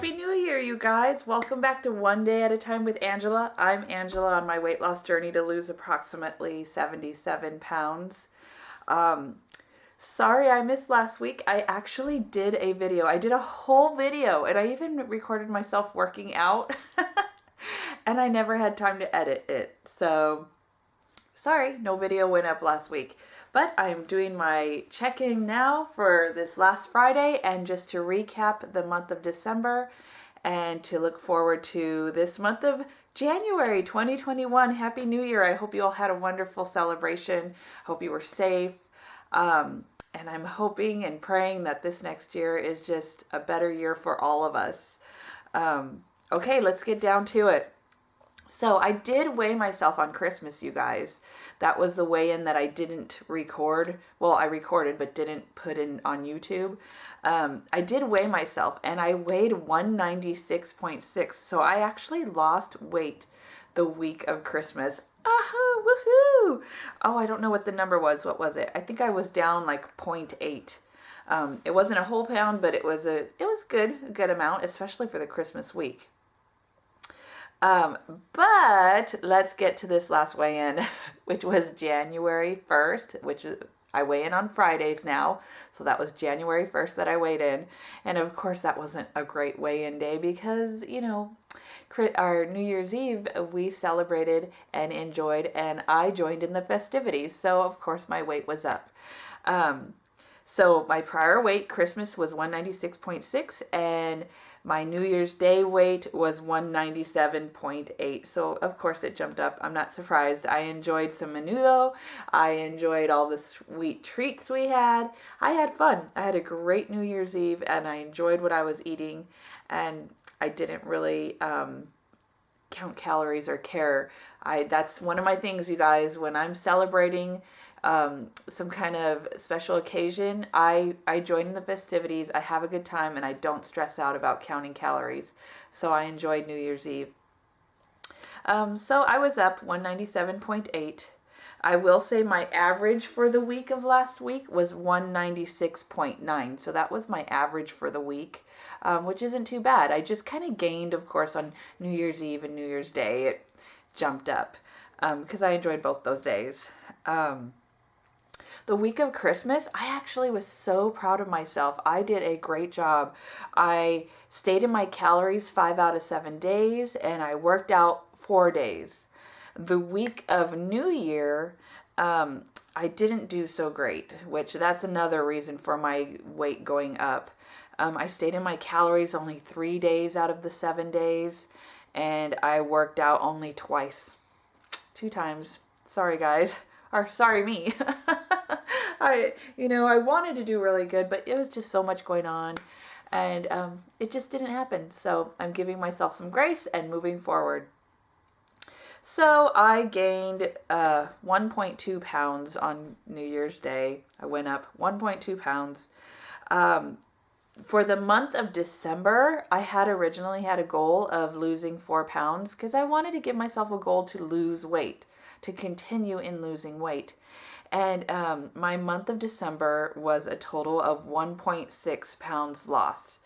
Happy New Year, you guys. Welcome back to One Day at a Time with Angela. I'm Angela on my weight loss journey to lose approximately 77 pounds. Sorry I missed last week. I actually did a video. I did a whole video and I even recorded myself working out and I never had time to edit it. So sorry, no video went up last week. But I'm doing my check-in now for this last Friday and just to recap the month of December and to look forward to this month of January 2021. Happy New Year. I hope you all had a wonderful celebration. Hope you were safe. And I'm hoping and praying that this next year is just a better year for all of us. Okay, let's get down to it. So I did weigh myself on Christmas, you guys. That was the weigh-in that I didn't record. Well, I recorded but didn't put in on YouTube. I did weigh myself and I weighed 196.6. So I actually lost weight the week of Christmas. Ahoo, woohoo! Oh, I don't know what the number was. What was it? I think I was down like 0.8. It wasn't a whole pound, but it was a good amount, especially for the Christmas week. But let's get to this last weigh-in, which was January 1st, which is, I weigh in on Fridays now. So that was January 1st that I weighed in. And of course that wasn't a great weigh-in day because, you know, our New Year's Eve, we celebrated and enjoyed and I joined in the festivities. So of course my weight was up. So my prior weight, Christmas, was 196.6 and my New Year's Day weight was 197.8. So of course it jumped up. I'm not surprised. I enjoyed some menudo. I enjoyed all the sweet treats we had. I had fun. I had a great New Year's Eve and I enjoyed what I was eating. And I didn't really count calories or care. That's one of my things, you guys, when I'm celebrating some kind of special occasion, I join in the festivities, I have a good time, and I don't stress out about counting calories. So I enjoyed New Year's Eve. So I was up 197.8. I will say my average for the week of last week was 196.9. So that was my average for the week, which isn't too bad. I just kind of gained, of course, on New Year's Eve and New Year's Day. It jumped up because I enjoyed both those days. The week of Christmas, I actually was so proud of myself. I did a great job. I stayed in my calories 5 out of 7 days and I worked out 4 days. The week of New Year, I didn't do so great, which that's another reason for my weight going up. I stayed in my calories only 3 days out of the 7 days and I worked out only twice. 2 times. Sorry, guys. Or sorry, me. I wanted to do really good, but it was just so much going on and it just didn't happen. So I'm giving myself some grace and moving forward. So I gained 1.2 pounds on New Year's Day. I went up 1.2 pounds. For the month of December, I had originally had a goal of losing 4 pounds because I wanted to give myself a goal to lose weight, to continue in losing weight. And my month of December was a total of 1.6 pounds lost.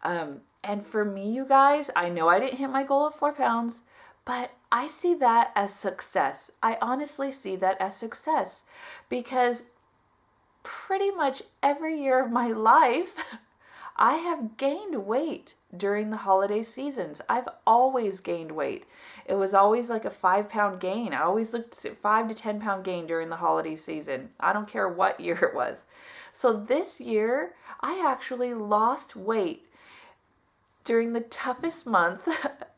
And for me, you guys, I know I didn't hit my goal of 4 pounds, but I see that as success. I honestly see that as success because pretty much every year of my life, I have gained weight during the holiday seasons. I've always gained weight. It was always like a 5-pound gain. I always looked at 5 to 10 pound gain during the holiday season. I don't care what year it was. So this year, I actually lost weight during the toughest month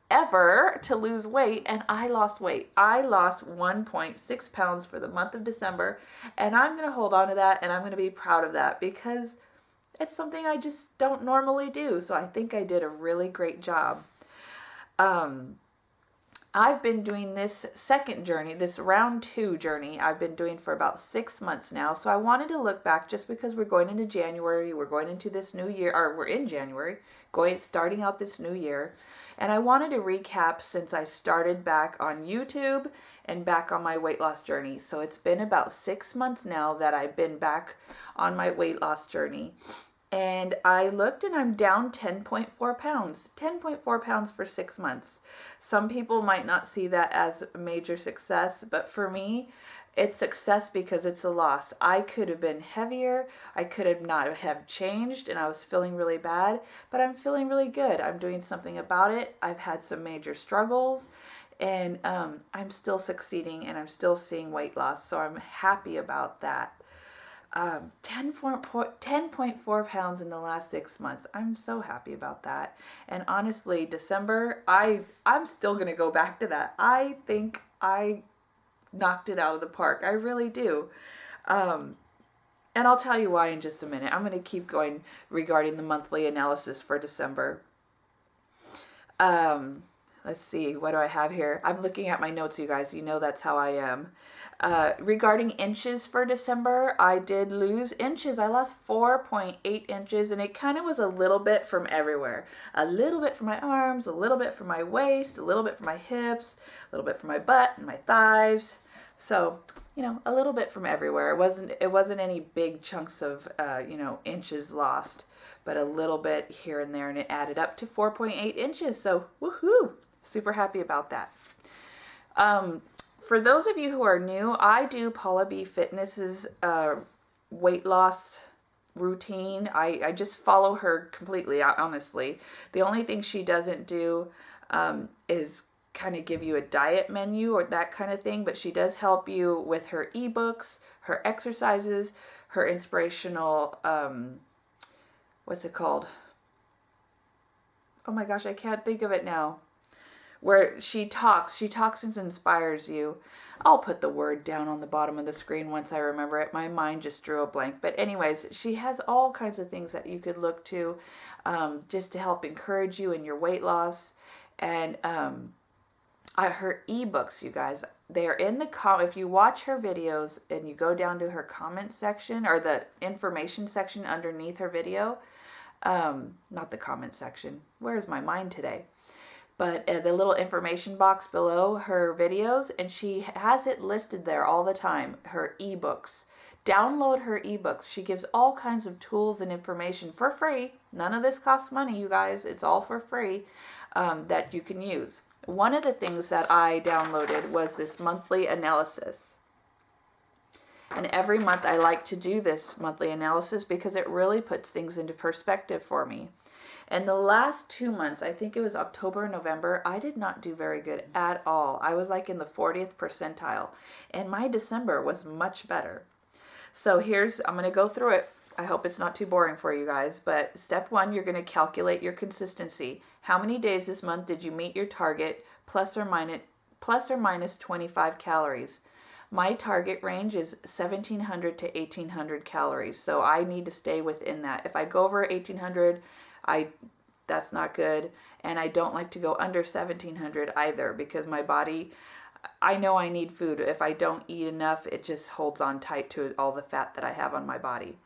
ever to lose weight, and I lost weight. I lost 1.6 pounds for the month of December, and I'm going to hold on to that, and I'm going to be proud of that because it's something I just don't normally do. So I think I did a really great job. I've been doing this second journey, this round 2 journey, I've been doing for about 6 months now. So I wanted to look back just because we're going into January, we're going into this new year, or we're in January, starting out this new year. And I wanted to recap since I started back on YouTube and back on my weight loss journey. So it's been about 6 months now that I've been back on my weight loss journey. And I looked and I'm down 10.4 pounds. 10.4 pounds for 6 months. Some people might not see that as a major success, but for me, it's success because it's a loss. I could have been heavier. I could have not have changed and I was feeling really bad, but I'm feeling really good. I'm doing something about it. I've had some major struggles and I'm still succeeding and I'm still seeing weight loss. So I'm happy about that. 10.4 pounds in the last 6 months. I'm so happy about that. And honestly, December, I'm still going to go back to that. I think I knocked it out of the park. I really do. And I'll tell you why in just a minute. I'm going to keep going regarding the monthly analysis for December. Let's see, what do I have here? I'm looking at my notes, you guys. You know that's how I am. Regarding inches for December, I did lose inches. I lost 4.8 inches, and it kind of was a little bit from everywhere. A little bit from my arms, a little bit from my waist, a little bit from my hips, a little bit from my butt and my thighs. So, a little bit from everywhere. It wasn't any big chunks of, inches lost, but a little bit here and there, and it added up to 4.8 inches. So, woohoo! Super happy about that. For those of you who are new, I do Paula B Fitness's weight loss routine. I just follow her completely, honestly. The only thing she doesn't do is kind of give you a diet menu or that kind of thing, but she does help you with her ebooks, her exercises, her inspirational, what's it called? Oh my gosh, I can't think of it now. Where she talks and inspires you. I'll put the word down on the bottom of the screen once I remember it. My mind just drew a blank. But anyways, she has all kinds of things that you could look to just to help encourage you in your weight loss. And her ebooks, you guys, they're in the if you watch her videos and you go down to her comment section or the information section underneath her video, not the comment section. Where is my mind today? But the little information box below her videos, and she has it listed there all the time, her ebooks. Download her ebooks. She gives all kinds of tools and information for free. None of this costs money, you guys. It's all for free that you can use. One of the things that I downloaded was this monthly analysis. And every month I like to do this monthly analysis because it really puts things into perspective for me. And the last 2 months, I think it was October and November, I did not do very good at all. I was like in the 40th percentile. And my December was much better. So I'm going to go through it. I hope it's not too boring for you guys. But step 1, you're going to calculate your consistency. How many days this month did you meet your target plus or minus 25 calories? My target range is 1,700 to 1,800 calories. So I need to stay within that. If I go over 1,800, that's not good, and I don't like to go under 1,700 either because my body, I know I need food. If I don't eat enough, it just holds on tight to all the fat that I have on my body.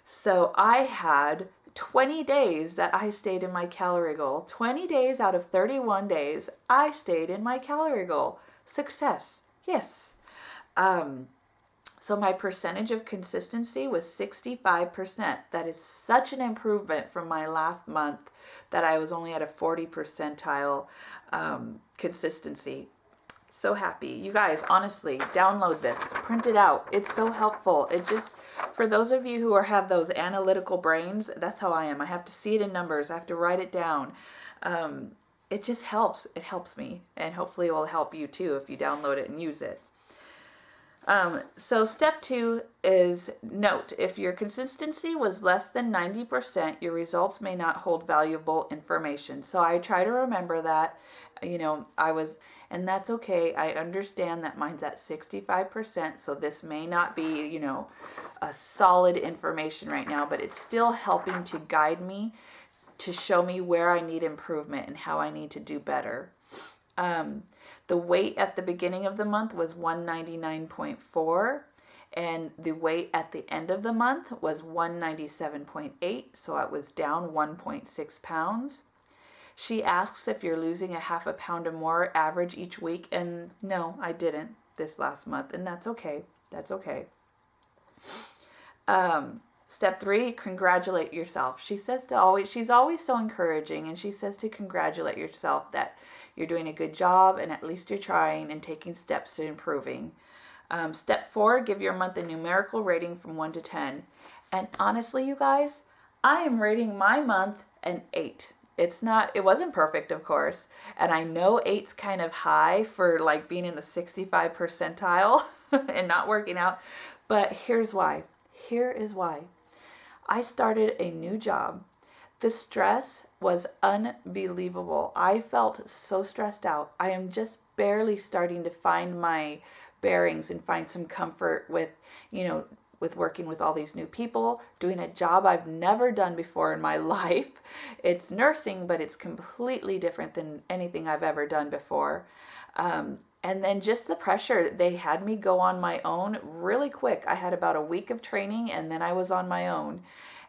So I had 20 days that I stayed in my calorie goal. 20 days out of 31 days, I stayed in my calorie goal. Success, yes. So my percentage of consistency was 65%. That is such an improvement from my last month that I was only at a 40 percentile consistency. So happy. You guys, honestly, download this. Print it out. It's so helpful. For those of you who have those analytical brains, that's how I am. I have to see it in numbers. I have to write it down. It just helps. It helps me. And hopefully it will help you too if you download it and use it. So step 2 is note, if your consistency was less than 90%, your results may not hold valuable information. So I try to remember that, and that's okay. I understand that mine's at 65%. So this may not be, a solid information right now, but it's still helping to guide me to show me where I need improvement and how I need to do better. The weight at the beginning of the month was 199.4, and the weight at the end of the month was 197.8, so it was down 1.6 pounds. She asks if you're losing a half a pound or more average each week, and no, I didn't this last month, and that's okay. That's okay. Step 3, congratulate yourself. She's always so encouraging, and she says to congratulate yourself that you're doing a good job and at least you're trying and taking steps to improving. Step 4, give your month a numerical rating from 1 to 10. And honestly, you guys, I am rating my month an 8. It wasn't perfect, of course. And I know 8's kind of high for like being in the 65 percentile and not working out. But here's why. Here is why. I started a new job. The stress was unbelievable. I felt so stressed out. I am just barely starting to find my bearings and find some comfort with, with working with all these new people, doing a job I've never done before in my life. It's nursing, but it's completely different than anything I've ever done before. And then just the pressure, they had me go on my own really quick. I had about a week of training and then I was on my own.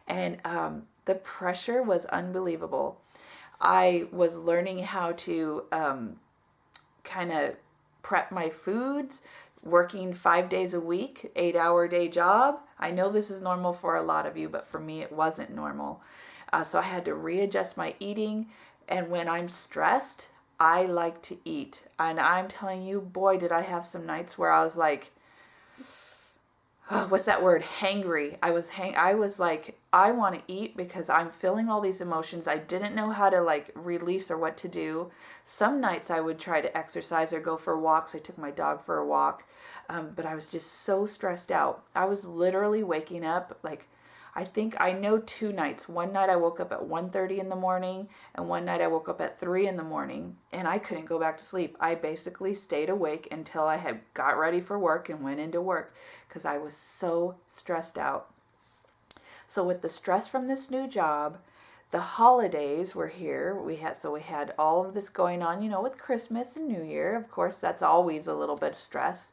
And the pressure was unbelievable. I was learning how to kind of prep my foods, working 5 days a week, 8-hour day job. I know this is normal for a lot of you, but for me it wasn't normal. So I had to readjust my eating. And when I'm stressed, I like to eat. And I'm telling you, boy, did I have some nights where I was like, oh, what's that word? Hangry. I was like, I want to eat because I'm feeling all these emotions. I didn't know how to like release or what to do. Some nights I would try to exercise or go for walks. I took my dog for a walk. But I was just so stressed out. I was literally waking up like, I know 2 nights. One night I woke up at 1:30 in the morning, and one night I woke up at 3 in the morning, and I couldn't go back to sleep. I basically stayed awake until I had got ready for work and went into work because I was so stressed out. So with the stress from this new job, the holidays were here. We had all of this going on, with Christmas and New Year. Of course, that's always a little bit of stress.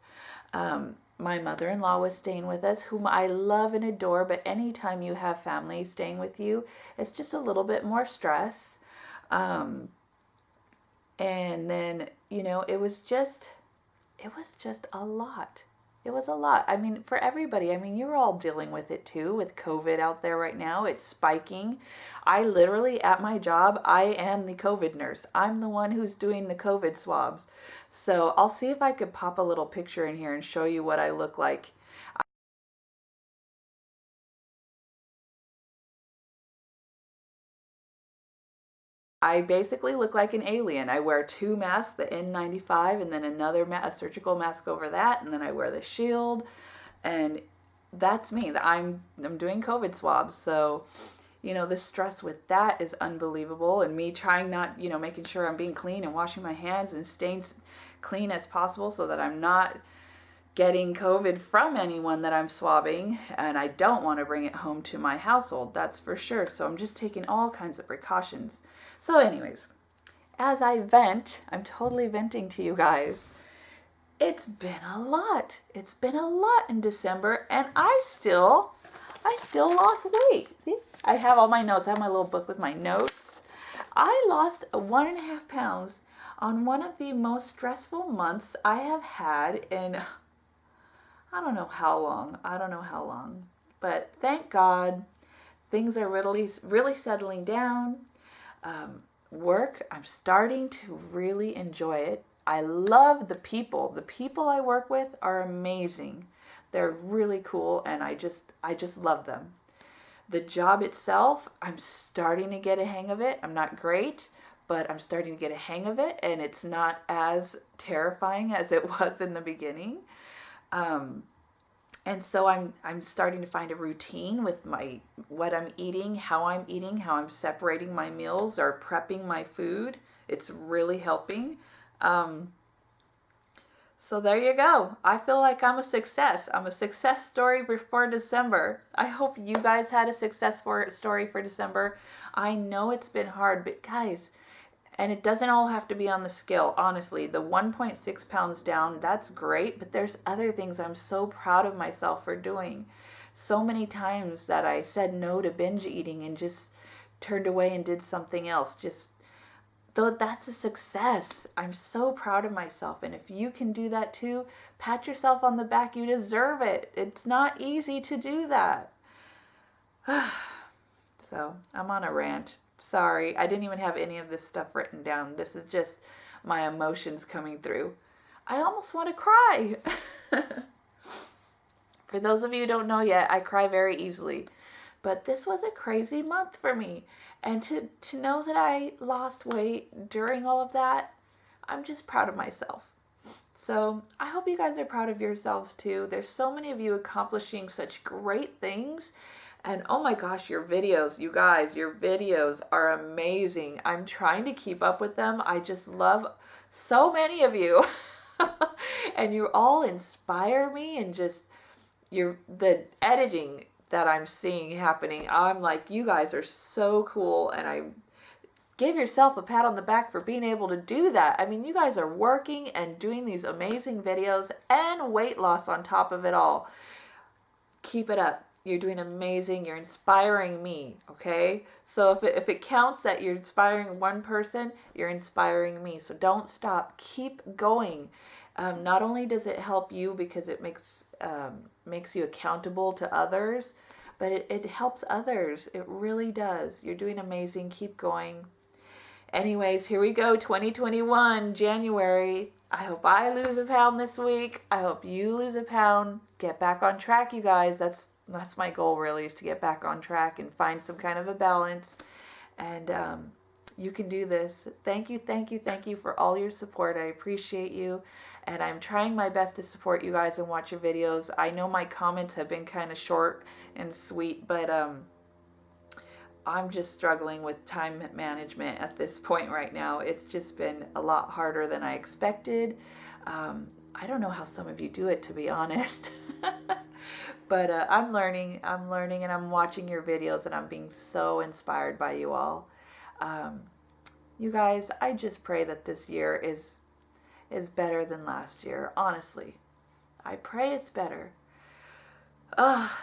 My mother-in-law was staying with us, whom I love and adore, but anytime you have family staying with you, it's just a little bit more stress. And then, it was just a lot. It was a lot. I mean, for everybody. I mean, you're all dealing with it too, with COVID out there right now. It's spiking. I literally, at my job, I am the COVID nurse. I'm the one who's doing the COVID swabs. So I'll see if I could pop a little picture in here and show you what I look like. I basically look like an alien. I wear 2 masks, the N95 and then another a surgical mask over that, and then I wear the shield, and that's me. I'm doing COVID swabs, so the stress with that is unbelievable, and me trying not, making sure I'm being clean and washing my hands and staying clean as possible so that I'm not getting COVID from anyone that I'm swabbing, and I don't want to bring it home to my household, that's for sure. So I'm just taking all kinds of precautions. So anyways, as I vent, I'm totally venting to you guys. It's been a lot. It's been a lot in December, and I still lost weight. See, I have all my notes. I have my little book with my notes. I lost 1.5 pounds on one of the most stressful months I have had in I don't know how long. But thank God things are really settling down. Work, I'm starting to really enjoy it. I love the people. The people I work with are amazing. They're really cool, and I just love them. The job itself, I'm starting to get a hang of it. I'm not great, but I'm starting to get a hang of it, and it's not as terrifying as it was in the beginning. And so I'm starting to find a routine with what I'm eating, how I'm separating my meals or prepping my food. It's really helping. So there you go. I feel like I'm a success. I'm a success story for December. I hope you guys had a success story for December. I know it's been hard, but guys, and it doesn't all have to be on the scale. Honestly, the 1.6 pounds down, that's great, but there's other things I'm so proud of myself for doing. So many times that I said no to binge eating and just turned away and did something else. Though that's a success. I'm so proud of myself. And if you can do that too, pat yourself on the back. You deserve it. It's not easy to do that. So I'm on a rant. Sorry, I didn't even have any of this stuff written down. This is just my emotions coming through. I almost want to cry. For those of you who don't know yet, I cry very easily. But this was a crazy month for me. And to know that I lost weight during all of that, I'm just proud of myself. So I hope you guys are proud of yourselves too. There's so many of you accomplishing such great things. And oh my gosh, your videos, you guys, your videos are amazing. I'm trying to keep up with them. I just love so many of you. And you all inspire me, and just the editing that I'm seeing happening. I'm like, you guys are so cool, and I give yourself a pat on the back for being able to do that. I mean, you guys are working and doing these amazing videos and weight loss on top of it all. Keep it up. You're doing amazing. You're inspiring me, okay? So if it counts that you're inspiring one person, you're inspiring me. So don't stop. Keep going. Not only does it help you because it makes you accountable to others, but it helps others. It really does. You're doing amazing. Keep going. Anyways, here we go. 2021, January. I hope I lose a pound this week. I hope you lose a pound. Get back on track, you guys. That's my goal, really, is to get back on track and find some kind of a balance. And you can do this. Thank you for all your support. I appreciate you. And I'm trying my best to support you guys and watch your videos. I know my comments have been kind of short and sweet, but I'm just struggling with time management at this point right now. It's just been a lot harder than I expected. I don't know how some of you do it, to be honest. But I'm learning, and I'm watching your videos, and I'm being so inspired by you all. You guys, I just pray that this year is better than last year, honestly. I pray it's better.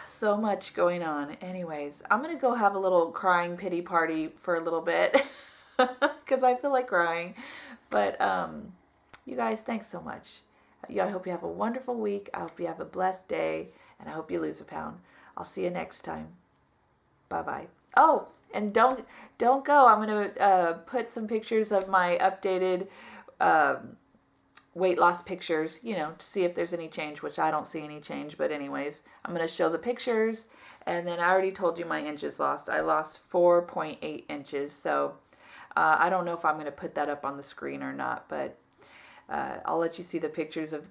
So much going on. Anyways, I'm going to go have a little crying pity party for a little bit because I feel like crying. But you guys, thanks so much. I hope you have a wonderful week. I hope you have a blessed day, and I hope you lose a pound. I'll see you next time. Bye-bye. Oh, and don't go. I'm going to put some pictures of my updated weight loss pictures, to see if there's any change, which I don't see any change. But anyways, I'm going to show the pictures. And then I already told you my inches lost. I lost 4.8 inches. So I don't know if I'm going to put that up on the screen or not, but I'll let you see the pictures of,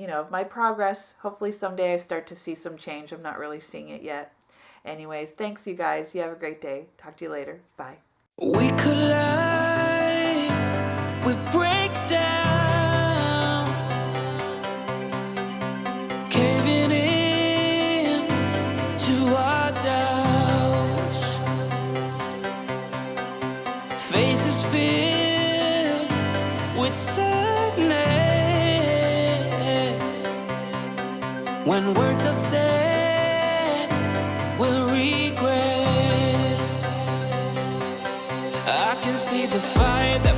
of my progress. Hopefully someday I start to see some change. I'm not really seeing it yet. Anyways, thanks, you guys. You have a great day. Talk to you later. Bye. We collide, we break down, caving in to our doubts, faces filled with sadness. When words are said, we'll regret. I can see the fire that